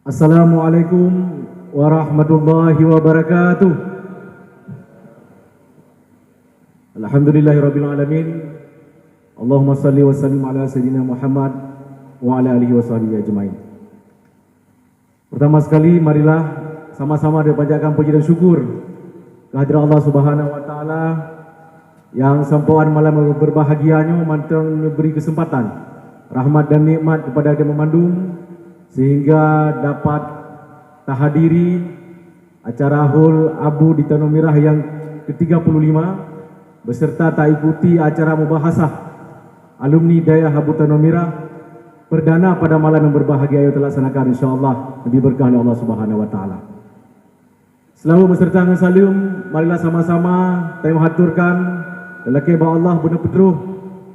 Assalamualaikum warahmatullahi wabarakatuh. Alhamdulillahirabbil alamin. Allahumma salli wa sallim ala sayyidina Muhammad wa ala alihi washabihi ajmain. Pertama sekali marilah sama-sama dipanjatkan puji dan syukur kehadirat Allah Subhanahu wa taala yang sampaian malam berbahagianya manteng beri kesempatan rahmat dan nikmat kepada dia memandung sehingga dapat terhadiri acara Hul Abu di Tanah Merah yang ke-35 beserta tak ikuti acara mubahasah alumni Dayah Abu Tanah Merah perdana pada malam yang berbahagia yang terlaksanakan insyaallah lebih berkah oleh Allah Subhanahu wa taala. Selalu beserta dengan salam, marilah sama-sama kita menghaturkan lelaki ba Allah benar petruh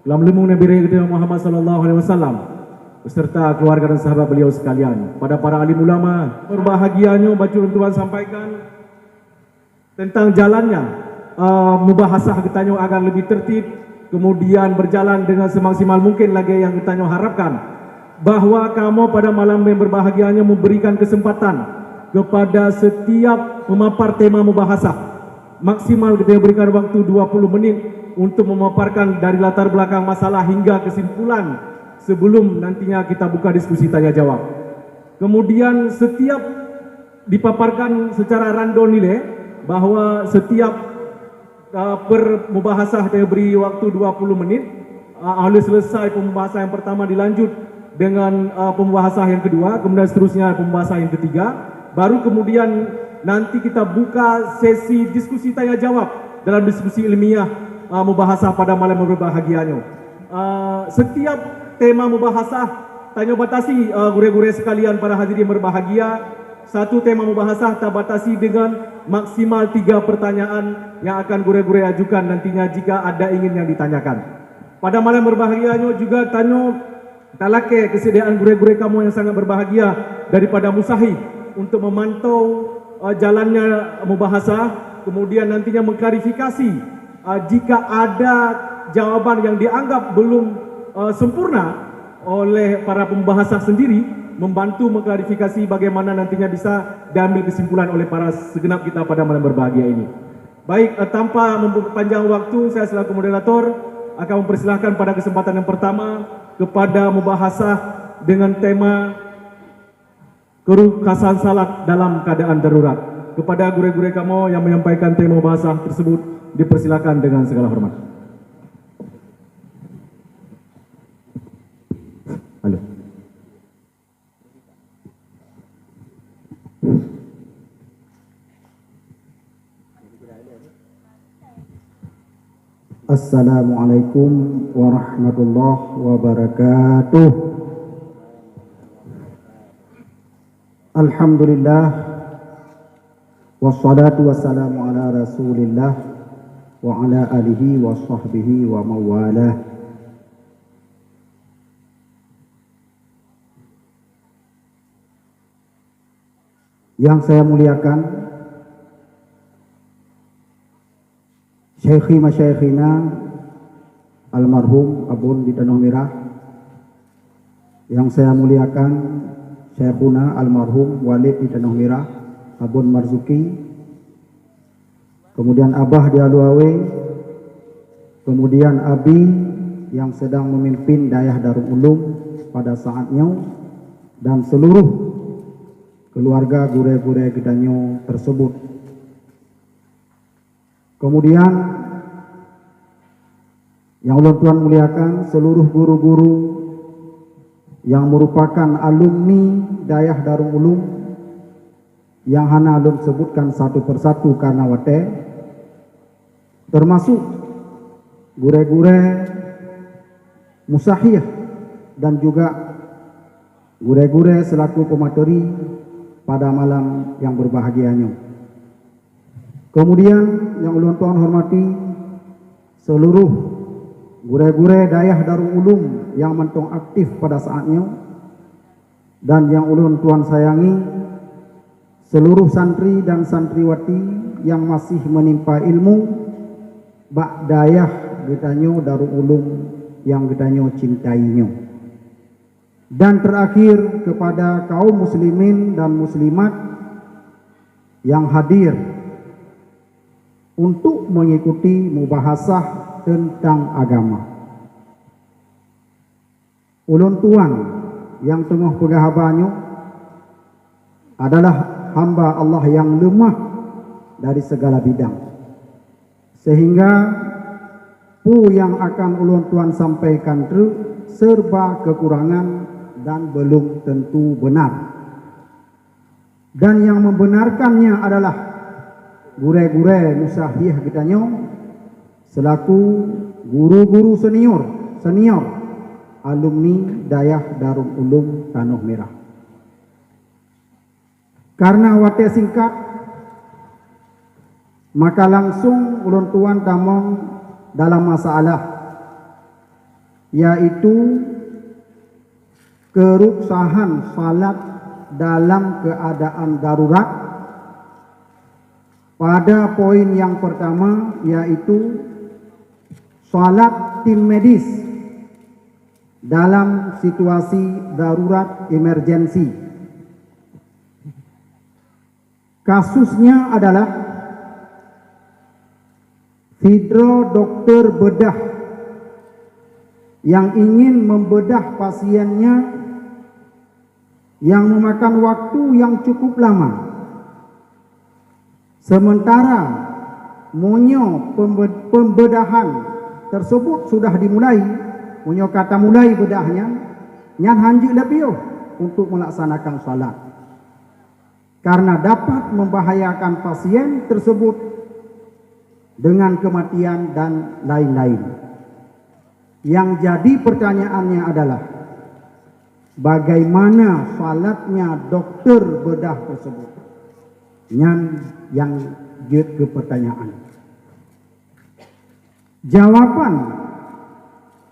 dalam lemung Nabi kita Muhammad sallallahu alaihi wasallam beserta keluarga dan sahabat beliau sekalian. Pada para alim ulama, berbahagianya baca Tuhan sampaikan tentang jalannya mubahasah kitanya agar lebih tertib, kemudian berjalan dengan semaksimal mungkin lagi yang kitanya harapkan, bahwa kamu pada malam yang berbahagianya memberikan kesempatan kepada setiap memapar tema mubahasah. Maksimal kita berikan waktu 20 menit untuk memaparkan dari latar belakang masalah hingga kesimpulan sebelum nantinya kita buka diskusi tanya jawab. Kemudian setiap dipaparkan secara random nilai bahwa setiap per mubahasah dia beri waktu 20 menit. Oleh selesai pembahasan yang pertama dilanjut dengan pembahasan yang kedua, kemudian seterusnya pembahasan yang ketiga, baru kemudian nanti kita buka sesi diskusi tanya jawab dalam diskusi ilmiah mubahasah pada malam berbahagianya. Setiap tema mubahasah tanya batasi gure-gure sekalian para hadirin berbahagia. Satu tema mubahasah tak batasi dengan maksimal 3 pertanyaan yang akan gure-gure ajukan nantinya jika ada ingin yang ditanyakan. Pada malam berbahagianya juga tanya talake kesediaan gure-gure kamu yang sangat berbahagia daripada Musahi untuk memantau jalannya mubahasah, kemudian nantinya mengklarifikasi jika ada jawaban yang dianggap belum sempurna oleh para pembahasah sendiri, membantu mengklarifikasi bagaimana nantinya bisa diambil kesimpulan oleh para segenap kita pada malam berbahagia ini. Baik, tanpa memperpanjang waktu, saya selaku moderator akan mempersilahkan pada kesempatan yang pertama kepada mubahasah dengan tema kerukasan salat dalam keadaan darurat. Kepada gure-gure kamu yang menyampaikan tema mubahasah tersebut dipersilakan dengan segala hormat. Halo. Assalamualaikum warahmatullahi wabarakatuh. Alhamdulillah wassalatu wassalamu ala Rasulillah wa ala alihi wa sahbihi wa mawalah. Yang saya muliakan Syekhi Masyayikhina almarhum Abun di Tanah Merah, yang saya muliakan Syekhuna almarhum Walid di Tanah Merah Abun Marzuki, kemudian Abah di Aluawe, kemudian Abi yang sedang memimpin Dayah Darul Ulum pada saatnya, dan seluruh keluarga gure-gure gedanyo tersebut. Kemudian yang Allah Tuhan muliakan seluruh guru-guru yang merupakan alumni Dayah Darul Ulum yang hana alum sebutkan satu persatu karena wate, termasuk gure-gure musahiyah dan juga gure-gure selaku pemateri pada malam yang berbahagianya. Kemudian yang ulun tuan hormati seluruh gure-gure Dayah Darul Ulum yang mentong aktif pada saatnya, dan yang ulun tuan sayangi seluruh santri dan santriwati yang masih menimpa ilmu bak Dayah gedanyo Darul Ulum yang gedanyo cintainya. Dan terakhir kepada kaum muslimin dan muslimat yang hadir untuk mengikuti mubahasah tentang agama. Ulun tuan yang tengah pegahabanyo adalah hamba Allah yang lemah dari segala bidang, sehingga pu yang akan ulun tuan sampaikan itu serba kekurangan dan belum tentu benar. Dan yang membenarkannya adalah gure-gure musahih kitanya selaku guru-guru senior alumni Dayah Darul Ulum Tanah Merah. Karena wate singkat, maka langsung ulun tuan tamong dalam masalah, yaitu keruksahan salat dalam keadaan darurat. Pada poin yang pertama, yaitu salat tim medis dalam situasi darurat emergensi. Kasusnya adalah Fidro dokter bedah yang ingin membedah pasiennya yang memakan waktu yang cukup lama. Sementara monyo pembedahan tersebut sudah dimulai, monyo kata mulai bedahnya, nyan hanjik lebih untuk melaksanakan salat. Karena dapat membahayakan pasien tersebut dengan kematian dan lain-lain. Yang jadi pertanyaannya adalah, bagaimana salatnya dokter bedah tersebut? Yang ke pertanyaan. Jawaban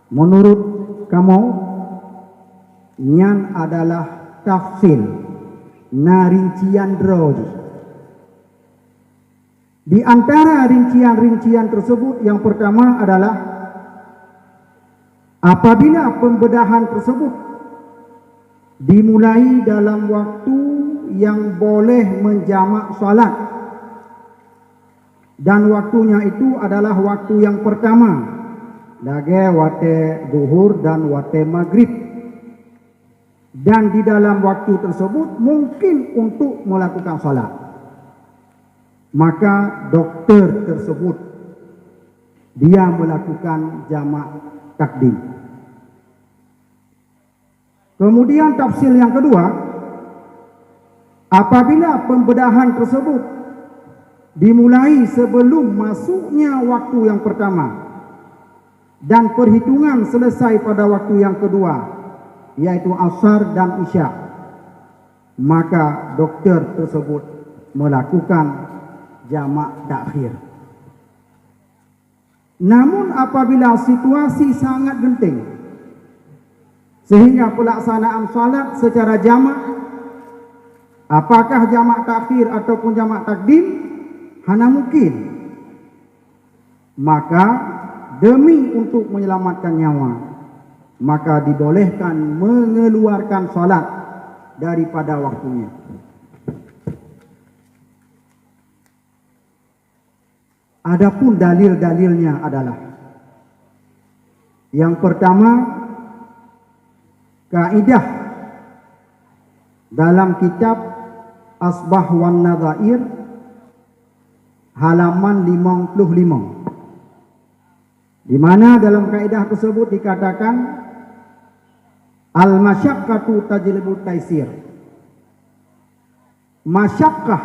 menurut kamu nyan adalah tafsil rincian droji. Di antara rincian-rincian tersebut, yang pertama adalah apabila pembedahan tersebut dimulai dalam waktu yang boleh menjamak salat, dan waktunya itu adalah waktu yang pertama, lage wate zuhur dan wate maghrib, dan di dalam waktu tersebut mungkin untuk melakukan salat, maka dokter tersebut dia melakukan jamak takdim. Kemudian tafsir yang kedua, apabila pembedahan tersebut dimulai sebelum masuknya waktu yang pertama dan perhitungan selesai pada waktu yang kedua, yaitu asar dan isya, maka dokter tersebut melakukan jamak takhir. Namun apabila situasi sangat genting sehingga pelaksanaan salat secara jamak, apakah jamak takhir ataupun jamak takdim, hana mungkin, maka demi untuk menyelamatkan nyawa, maka dibolehkan mengeluarkan salat daripada waktunya. Adapun dalil-dalilnya adalah, yang pertama, kaidah dalam kitab Asbah wan Nadhair halaman 55, di mana dalam kaidah tersebut dikatakan al-masyaqqatu tajlibut taisir. Masyaqqah,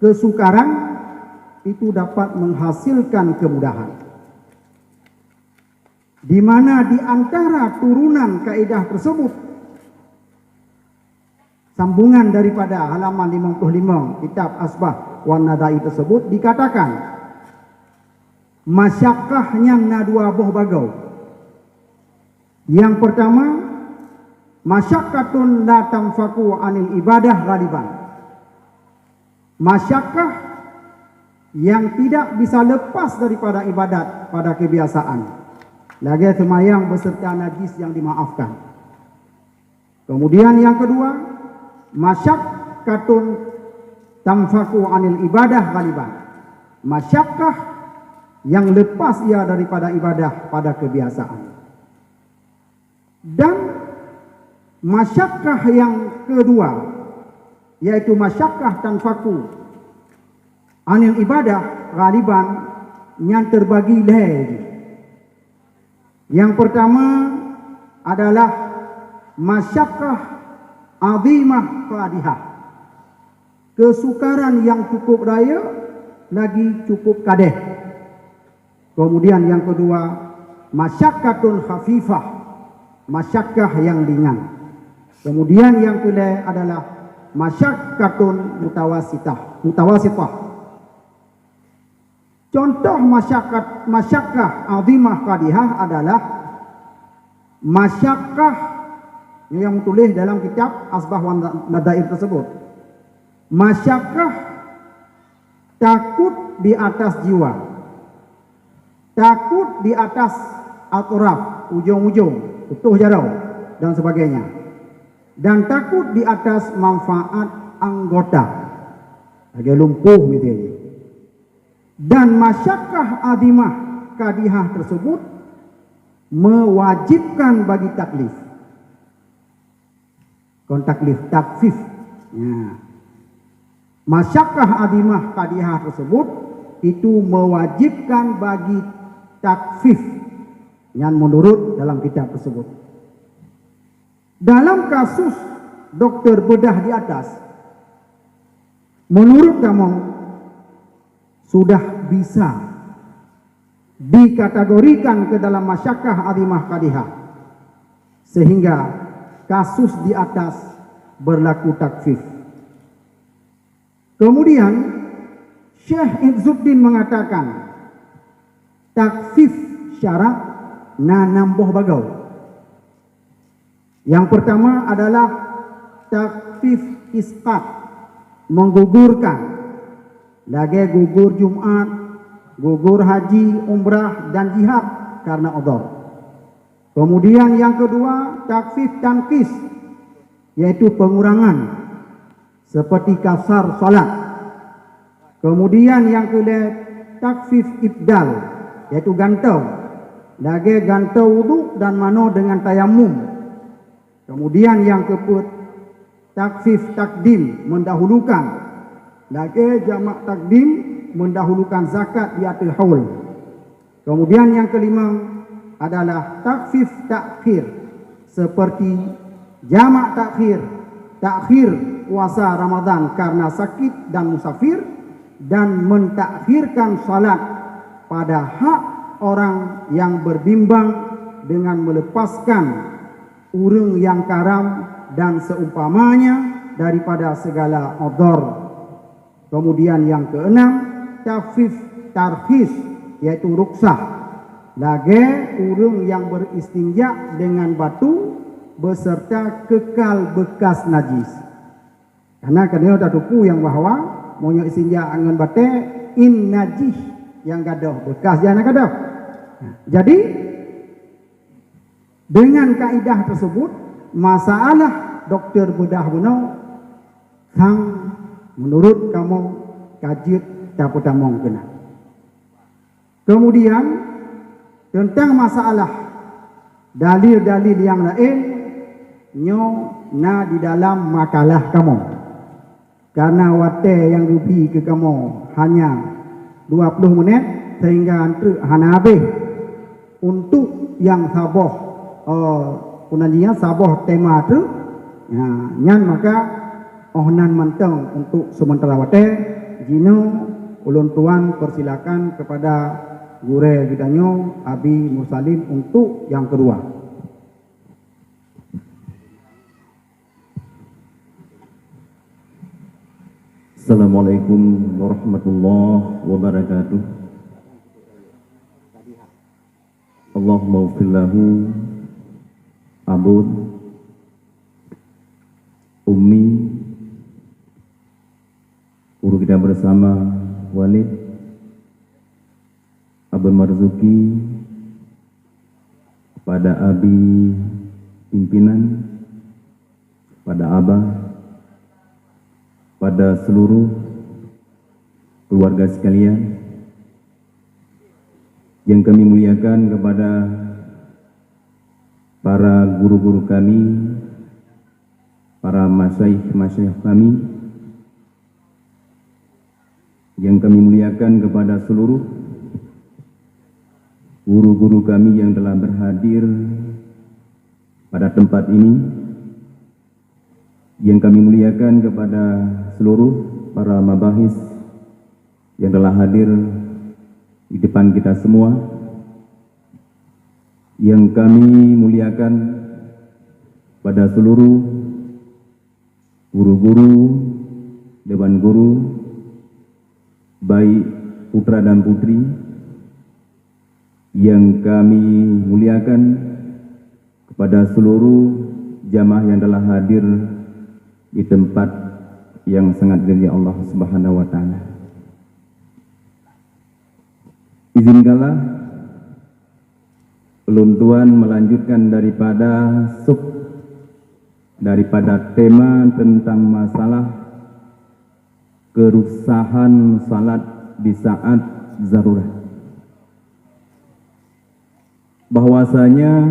kesukaran, itu dapat menghasilkan kemudahan. Di mana di antara turunan kaidah tersebut, sambungan daripada halaman 55 kitab Asbah wan Nadhair tersebut dikatakan, masyaqqahnya na dua buah bagau. Yang pertama, masyaqqatun la tanfaku anil ibadah ghaliban. Masyaqqah yang tidak bisa lepas daripada ibadat pada kebiasaan, lagi semayang beserta najis yang dimaafkan. Kemudian yang kedua, masyaqqatun tamfaku anil ibadah ghaliban. Masyakkah yang lepas ia daripada ibadah pada kebiasaan. Dan masyakkah yang kedua, yaitu masyakkah tanfaku anil ibadah ghaliban, yang terbagi lagi. Yang pertama adalah masyakkah azimah fadihah, kesukaran yang cukup raya lagi cukup kadeh. Kemudian yang kedua, masyakkatun khafifah, masyakkah yang ringan. Kemudian yang kedua adalah masyakkatun mutawasitah. Contoh masyakkah azimah qadihah adalah masyakkah yang tulis dalam kitab Asbah wa Nadair tersebut. Masyakkah takut di atas jiwa, takut di atas atraf, ujung-ujung, utuh jarau dan sebagainya, dan takut di atas manfaat anggota, agak lumpuh misalnya. Dan masyakkah azimah qadihah tersebut mewajibkan bagi taklif. Takfif. Ya. Masyakkah azimah qadihah tersebut itu mewajibkan bagi takfif yang menurut dalam kitab tersebut. Dalam kasus dokter bedah di atas, menurut kamu sudah bisa dikategorikan ke dalam masyakkah azimah qadihah, sehingga kasus di atas berlaku takfif. Kemudian Syekh Izzuddin mengatakan takfif syarat nambah bagau. Yang pertama adalah takfif isqat, menggugurkan. Lagi gugur Jumat, gugur haji, umrah dan jihad karena udhur. Kemudian yang kedua, takfif tankis, yaitu pengurangan seperti kasar salat. Kemudian yang kedua, takfif ibdal, yaitu gantau. Lagi gantau wudu dan mano dengan tayamum. Kemudian yang keempat, takfif takdim, mendahulukan. Lagi jamak takdim, mendahulukan zakat di akhir haul. Kemudian yang kelima adalah takfif takhir, seperti jamak takhir puasa Ramadan karena sakit dan musafir, dan mentakhirkan salat pada hak orang yang berbimbang dengan melepaskan urang yang karam dan seumpamanya daripada segala udhur. Kemudian yang keenam, takfif tarkhis, yaitu ruksah. Lagi urang yang beristinja dengan batu beserta kekal bekas najis. Karena kena ada tuku yang bahawa mau istinja dengan bate in najis yang gadoh bekas jangan gadoh. Jadi dengan kaidah tersebut, masalah dokter bedah benar sang menurut kamu kajit dapat tamong kena. Kemudian tentang masalah dalil-dalil yang lain nyo na di dalam makalah kamu. Karena wate yang rubi ke kamu hanya 20 menit sehingga antri hana habis untuk yang saboh punanjinya saboh tema tu nyan maka ohnan manteng untuk sementara wate jino ulun tuan persilakan kepada gure bidanyo Abi Mursalin untuk yang kedua. Assalamualaikum warahmatullahi wabarakatuh. Allahumma ighfir lahu abun ummi guru kita bersama Walid Abun Marzuki, kepada Abi pimpinan pada abah, pada seluruh keluarga sekalian, yang kami muliakan kepada para guru-guru kami, para masyaikh kami, yang kami muliakan kepada seluruh guru-guru kami yang telah berhadir pada tempat ini, yang kami muliakan kepada seluruh para mabahis yang telah hadir di depan kita semua, yang kami muliakan pada seluruh guru-guru, dewan guru, baik putra dan putri, yang kami muliakan kepada seluruh jamaah yang telah hadir di tempat yang sangat diridhai Allah Subhanahu wa taala. Izinkanlah peluntuan melanjutkan daripada tema tentang masalah kerusahan salat di saat zarurat. Bahwasanya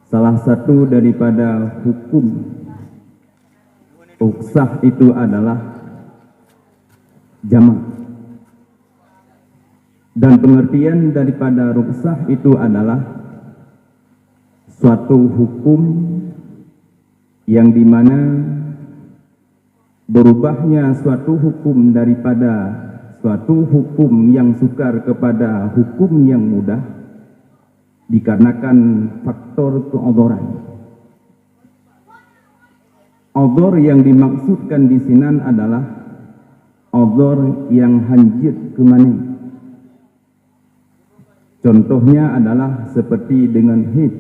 salah satu daripada hukum ruksah itu adalah jamak. Dan pengertian daripada ruksah itu adalah suatu hukum yang dimana berubahnya suatu hukum daripada suatu hukum yang sukar kepada hukum yang mudah dikarenakan faktor keodoran. Odor yang dimaksudkan di sini adalah odor yang hanjit ke mani. Contohnya adalah seperti dengan haid.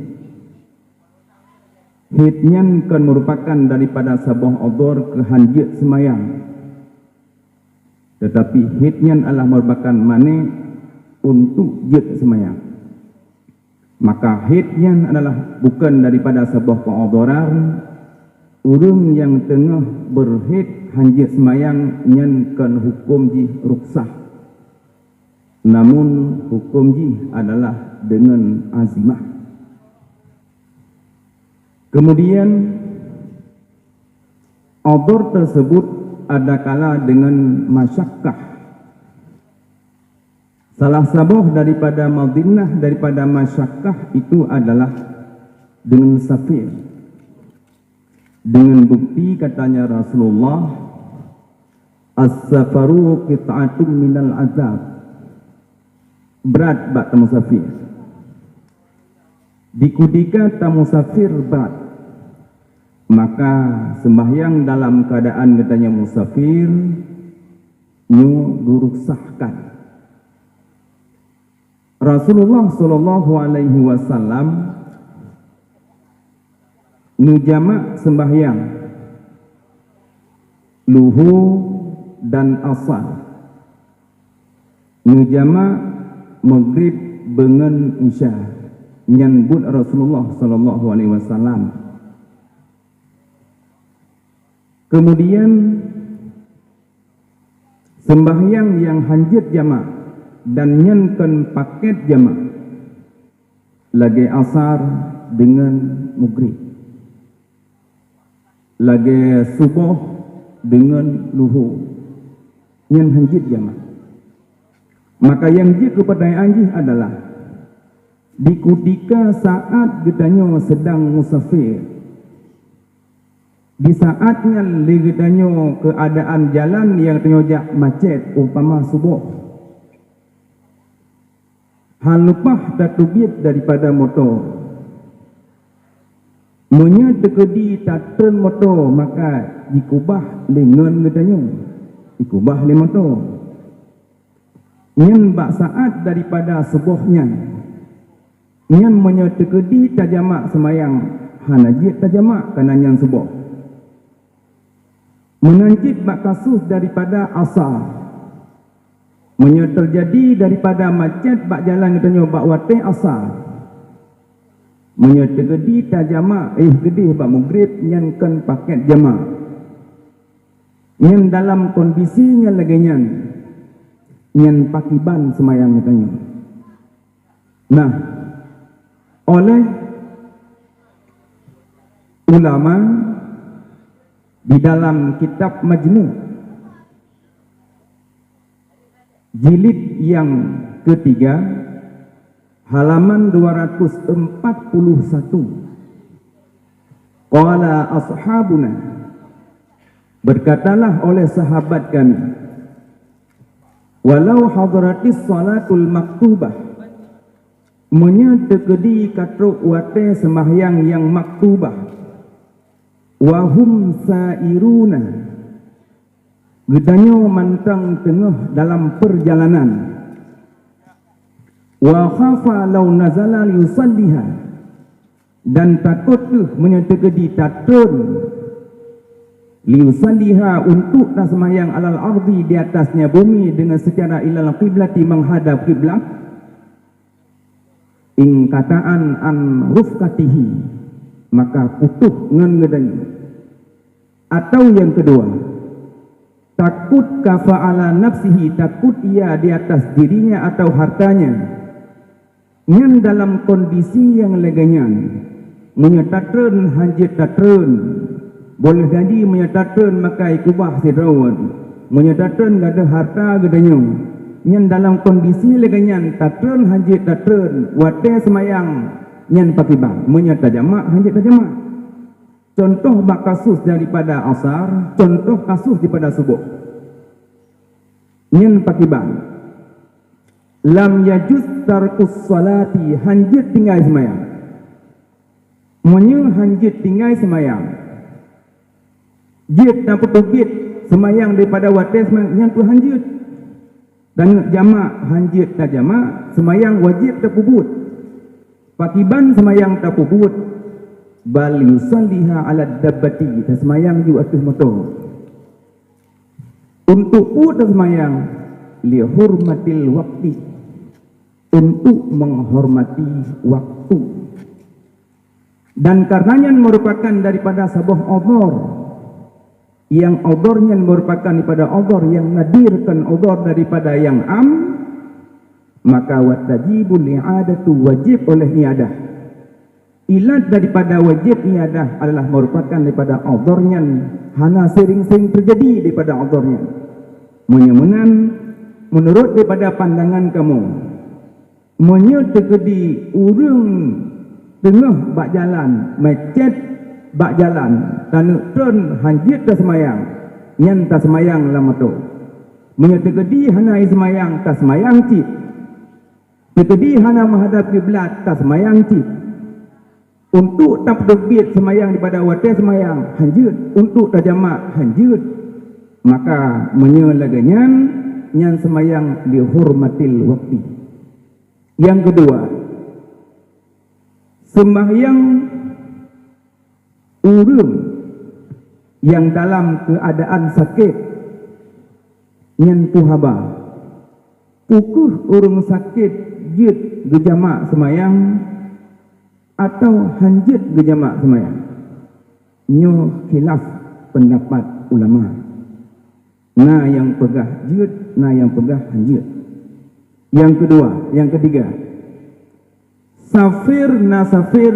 Haidnya kan merupakan daripada sebuah odor kehanjit semayang. Tetapi haidnya adalah merupakan mani untuk jid semayang. Maka haidnya adalah bukan daripada sebuah keodoran. Urang yang tengah berhaid hanjit semayang nyankan hukum ji ruksah. Namun hukum ji adalah dengan azimah. Kemudian odor tersebut ada kala dengan masyakkah. Salah satu daripada madinah daripada masyakkah itu adalah dengan safir. Dengan bukti katanya Rasulullah, as-safaru qit'atun minal azab. Berat bak musafir. Dikudika musafir berat, maka sembahyang dalam keadaan katanya musafir nyu duruksahkan. Rasulullah sallallahu alaihi wasallam nu jamak sembahyang luhu dan asar, nu jamak maghrib dengan isya, nyambut Rasulullah sallallahu alaihi wasallam. Kemudian sembahyang yang hanjit jamak dan nyankan paket jamak lagi asar dengan maghrib, lagi subuh dengan luhur, nyan hanjit jamak. Maka yang dia kepercayaan jih adalah dikudika saat gedanya sedang musafir, di saatnya gedanya keadaan jalan yang ternyojak macet umpama subuh, hal lupah tatubit daripada motor, munya dekedi tatun motor, maka dikubah lengan gedanya, dikubah le motor. Nyan bak saat daripada sebuahnya, nyan menyetekedi tajamak semayang hanajit tajamak karena nyan sebuah menanjit bak kasus daripada asar, terjadi daripada macet bak jalan katanya bak wate asar, menyertegedi tajama gedih bak mugrib nyankan paket jama nyan dalam kondisinya lagenyan nyan pakiban semayang katanya. Nah, oleh ulama di dalam kitab Majmu' jilid yang ketiga halaman 241, qala ashabuna, berkatalah oleh sahabat kami, walau hadratis salatul maktubah, menyertegedi katruk wate sembahyang yang maktubah, wahum sairuna, gedanyo mantang tengah dalam perjalanan, wa khafa law nazala yusalliha, dan takut menyertegedi tatrun liusalliha untuk nak sembahyang alal ardi di atasnya bumi dengan secara ilal qiblati menghadap kiblat, ing kataan an rufqatihi, maka putus ngan ngedanyo. Atau yang kedua, takut kafa'ala nafsihi, takut ia di atas dirinya atau hartanya ngan dalam kondisi yang leganyan, menyertatkan hanjit tatren, boleh jadi menyertatkan makai kubah sidrawan, menyertatkan gada harta gadanya nyan dalam kondisi leganyan tatren hanjit tatren wate semayang nyan pakibang menyerta jamak hanjit jamak. Contoh bak kasus daripada asar, contoh kasus daripada subuh nyan pakibang lam yajuz tarkus salati, hanjit tinggal semayang, menyu hanjit tinggal semayang, jid dan petubit semayang daripada wates yang tu hanjit, dan jamak hanjit tak jamak semayang wajib tak pubut, pakiban semayang tak pubut, bal yusalliha ala dabbati, dan semayang ju atas motor. Untuk put dan semayang li hurmatil waqti, untuk menghormati waktu, dan karenanya merupakan daripada sebuah udhur, yang udhurnya merupakan daripada udhur yang nadirkan udhur daripada yang am, maka watajibul i'adatu, wajib oleh iadah. Ilat daripada wajib iadah adalah merupakan daripada udhurnya hana sering-sering terjadi daripada udhurnya, menyemunan menurut daripada pandangan kamu, menyertegedi urang tengah bak jalan, macet bak jalan, dan tren hanjit tak semayang, nyan tak semayang lama tu, menyertegedi hana semayang tak semayang cip, tertegedi hana menghadap kiblat tak semayang cip, untuk tak terbit semayang daripada wadah semayang hanjit, untuk tak jamak hanjit, maka menyelaganyan nyan semayang dihormatil waktu. Yang kedua, sembahyang urang yang dalam keadaan sakit nyan puhaba, pukuh urang sakit jid gejamak semayang atau hanjit gejamak semayang, nyo khilaf pendapat ulama. Nah yang pegah jid, nah yang pegah hanjit. Yang kedua, yang ketiga, safir nasafir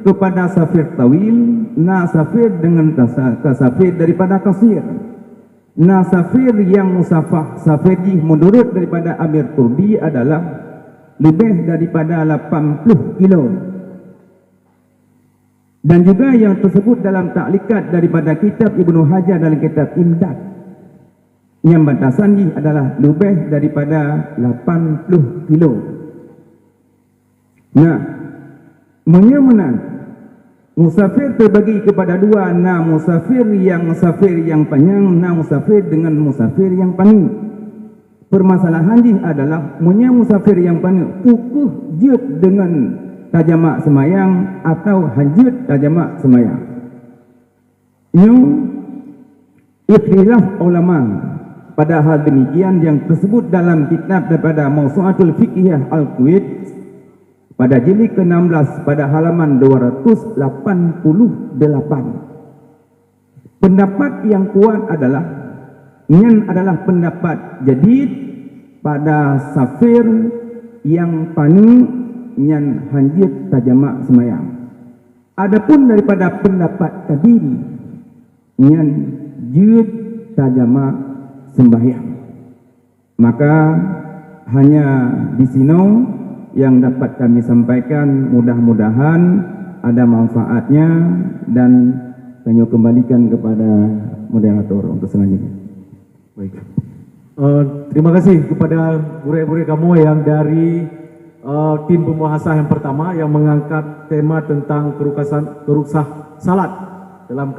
kepada safir tawil, nasafir dengan tasafir daripada kasir, nasafir yang musafah safirih menurut daripada Amir Turdi adalah lebih daripada 80 kilo. Dan juga yang tersebut dalam taklikat daripada kitab Ibnu Hajar dalam kitab Imdad, yang batasan ini adalah lebih daripada 80 kilo. Nah, menyemunan musafir terbagi kepada dua, na musafir yang panjang, na musafir dengan musafir yang panjang. Permasalahan ini adalah musafir yang panjang pukuh jid dengan tajamak semayang atau hanjit tajamak semayang. Ini ikhtilaf ulama. Padahal demikian yang tersebut dalam kitab daripada Mawsu'atul Fiqhiyah Al-Kuwait pada jilid ke-16 pada halaman 288. Pendapat yang kuat adalah pendapat jadid pada safir yang pani nyan hanjit tajamak semayang. Adapun daripada pendapat kadim nyan jid tajamak sembahyang. Maka hanya di sini yang dapat kami sampaikan, mudah-mudahan ada manfaatnya dan kami kembalikan kepada moderator untuk selanjutnya. Baik. Terima kasih kepada guru-guru kamu yang dari tim pembahasan yang pertama yang mengangkat tema tentang keruksan salat dalam